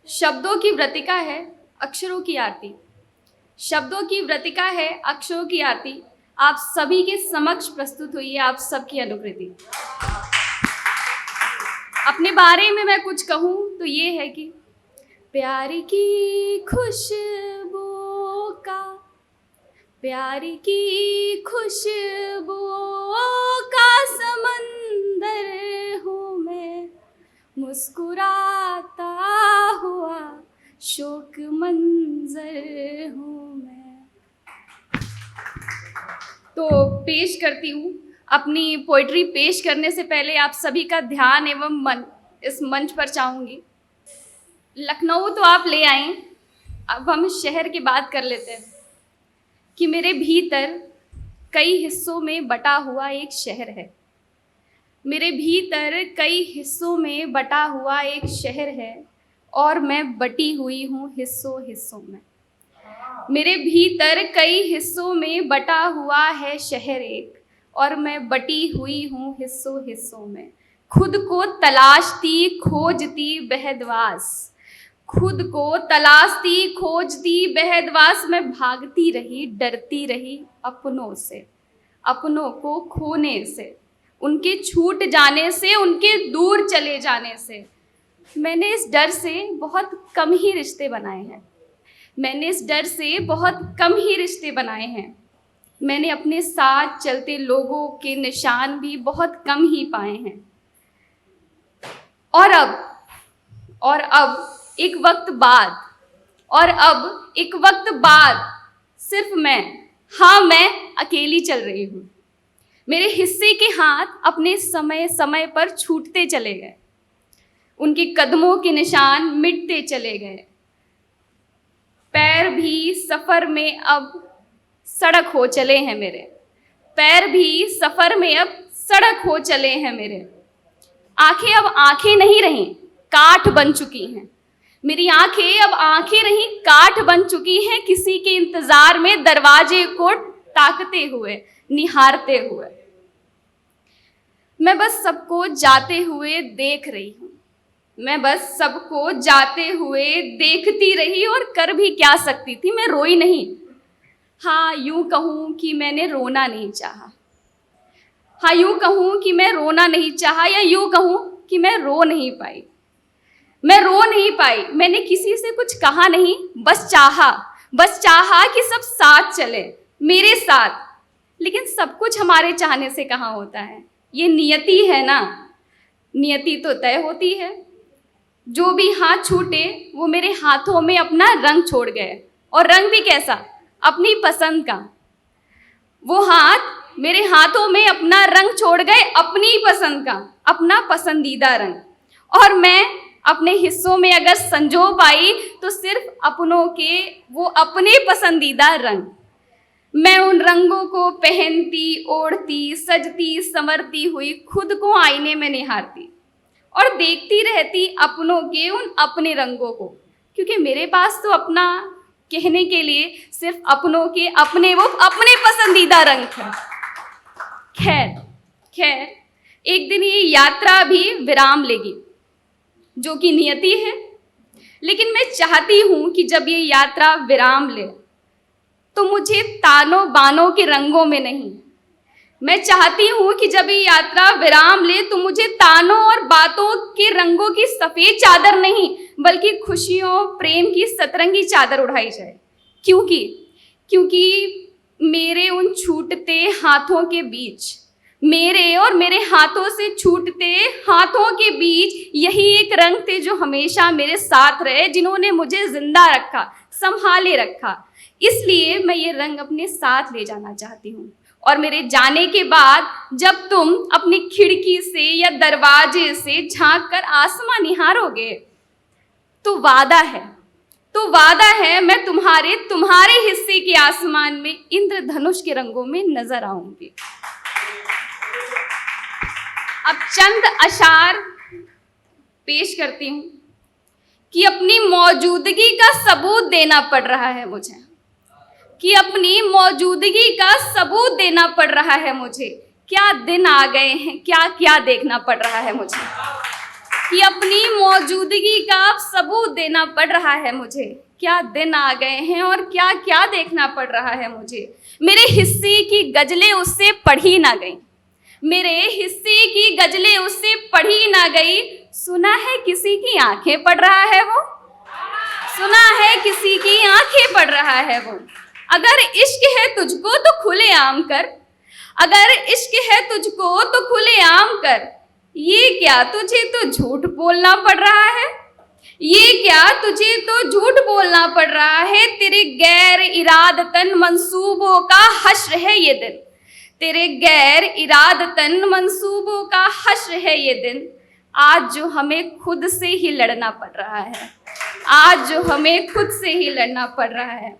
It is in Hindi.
शब्दों की व्रतिका है अक्षरों की आरती। शब्दों की व्रतिका है अक्षरों की आरती। आप सभी के समक्ष प्रस्तुत हुई है आप सबकी अनुकृति। अपने बारे में मैं कुछ कहूँ तो ये है कि प्यार की खुशबू का, प्यार की खुशबू का समंदर हूँ मैं, मुस्कुराता हुआ शोक मंजर हूँ मैं। तो पेश करती हूँ। अपनी पोइट्री पेश करने से पहले आप सभी का ध्यान एवं मन इस मंच पर चाहूँगी। लखनऊ तो आप ले आए, अब हम शहर की बात कर लेते हैं कि मेरे भीतर कई हिस्सों में बटा हुआ एक शहर है। मेरे भीतर कई हिस्सों में बटा हुआ एक शहर है और मैं बटी हुई हूँ हिस्सों हिस्सों में। मेरे भीतर कई हिस्सों में बटा हुआ है शहर एक और मैं बटी हुई हूँ हिस्सों हिस्सों में। खुद को तलाशती खोजती बेहदवास, खुद को तलाशती खोजती बेहदवास मैं भागती रही, डरती रही अपनों से, अपनों को खोने से, उनके छूट जाने से, उनके दूर चले जाने से। मैंने इस डर से बहुत कम ही रिश्ते बनाए हैं। मैंने इस डर से बहुत कम ही रिश्ते बनाए हैं। मैंने अपने साथ चलते लोगों के निशान भी बहुत कम ही पाए हैं। और अब एक वक्त बाद सिर्फ मैं अकेली चल रही हूँ। मेरे हिस्से के हाथ अपने समय समय पर छूटते चले गए, उनके कदमों के निशान मिटते चले गए। पैर भी सफ़र में अब सड़क हो चले हैं मेरे, पैर भी सफ़र में अब सड़क हो चले हैं मेरे। आंखें अब आंखें नहीं रहीं, काठ बन चुकी हैं। मेरी आंखें अब आंखें नहीं, काठ बन चुकी हैं, किसी के इंतज़ार में दरवाजे को ताकते हुए, निहारते हुए। मैं बस सबको जाते हुए देख रही हूँ, मैं बस सबको जाते हुए देखती रही और कर भी क्या सकती थी, मैं रोई नहीं। हाँ, यूँ कहूँ कि मैंने रोना नहीं चाहा। हाँ, यूँ कहूँ कि मैं रोना नहीं चाहा, या यूँ कहूँ कि मैं रो नहीं पाई। मैं रो नहीं पाई, मैंने किसी से कुछ कहा नहीं, बस चाहा कि सब साथ चले मेरे साथ। लेकिन सब कुछ हमारे चाहने से कहाँ होता है, ये नियति है ना, नियति तो तय होती है। जो भी हाथ छूटे वो मेरे हाथों में अपना रंग छोड़ गए, और रंग भी कैसा, अपनी पसंद का। वो हाथ मेरे हाथों में अपना रंग छोड़ गए, अपनी पसंद का, अपना पसंदीदा रंग। और मैं अपने हिस्सों में अगर संजो पाई तो सिर्फ अपनों के वो अपने पसंदीदा रंग। मैं उन रंगों को पहनती, ओढ़ती, सजती, संवरती हुई खुद को आईने में निहारती और देखती रहती अपनों के उन अपने रंगों को, क्योंकि मेरे पास तो अपना कहने के लिए सिर्फ अपनों के अपने वो अपने पसंदीदा रंग थे। खैर एक दिन ये यात्रा भी विराम लेगी, जो कि नियति है। लेकिन मैं चाहती हूँ कि जब ये यात्रा विराम ले तो मुझे तानों बानों के रंगों में नहीं, मैं चाहती हूँ कि जब ये यात्रा विराम ले तो मुझे तानों और बातों के रंगों की सफ़ेद चादर नहीं, बल्कि खुशियों प्रेम की सतरंगी चादर उड़ाई जाए। क्योंकि मेरे उन छूटते हाथों के बीच, मेरे और मेरे हाथों से छूटते हाथों के बीच यही एक रंग थे जो हमेशा मेरे साथ रहे, जिन्होंने मुझे जिंदा रखा, संभाले रखा। इसलिए मैं ये रंग अपने साथ ले जाना चाहती हूँ। और मेरे जाने के बाद जब तुम अपनी खिड़की से या दरवाजे से झांक कर आसमां निहारोगे तो वादा है मैं तुम्हारे हिस्से के आसमान में इंद्रधनुष के रंगों में नजर आऊंगी। अब चंद अशार पेश करती हूँ कि अपनी मौजूदगी का सबूत देना पड़ रहा है मुझे, कि अपनी मौजूदगी का सबूत देना पड़ रहा है मुझे। क्या दिन आ गए हैं, क्या क्या देखना पड़ रहा है मुझे। कि अपनी मौजूदगी का अब सबूत देना पड़ रहा है मुझे। क्या दिन आ गए हैं और क्या क्या देखना पड़ रहा है मुझे। मेरे हिस्से की गजलें उससे पढ़ी ना गई, मेरे हिस्से की गजलें उससे पढ़ी ना गई। सुना है किसी की आंखें पढ़ रहा है वो, सुना है किसी की आंखें पढ़ रहा है वो। अगर इश्क है तुझको तो खुले आम कर, अगर इश्क है तुझको तो खुले आम कर। ये क्या तुझे तो झूठ बोलना पड़ रहा है, ये क्या तुझे तो झूठ बोलना पड़ रहा है। तेरे गैर इरादतन मंसूबों का हश्र है ये दिन, तेरे गैर इरादतन मंसूबों का हश्र है ये दिन। आज जो हमें खुद से ही लड़ना पड़ रहा है, आज जो हमें खुद से ही लड़ना पड़ रहा है।